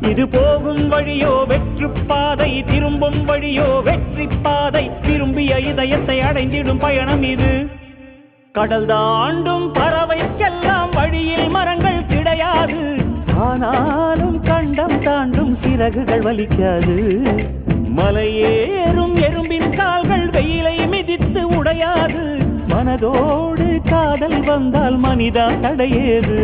இது போகும் வழியோ வெற்று பாதை, திரும்பும் வழியோ வெற்றி பாதை. விரும்பிய இதயத்தை அடைந்திடும் பயணம் இது. கடல் தாண்டும் பறவைக்கெல்லாம் வழியில் மரங்கள் கிடையாது. ஆனாலும் கண்டம் தாண்டும் சிறகுகள் வலிக்காது. மலையேறும் எறும்பின் கால்கள் வெயிலை மிதித்து உடையாது. மனதோடு காதல் வந்தால் மனிதா தடையேது.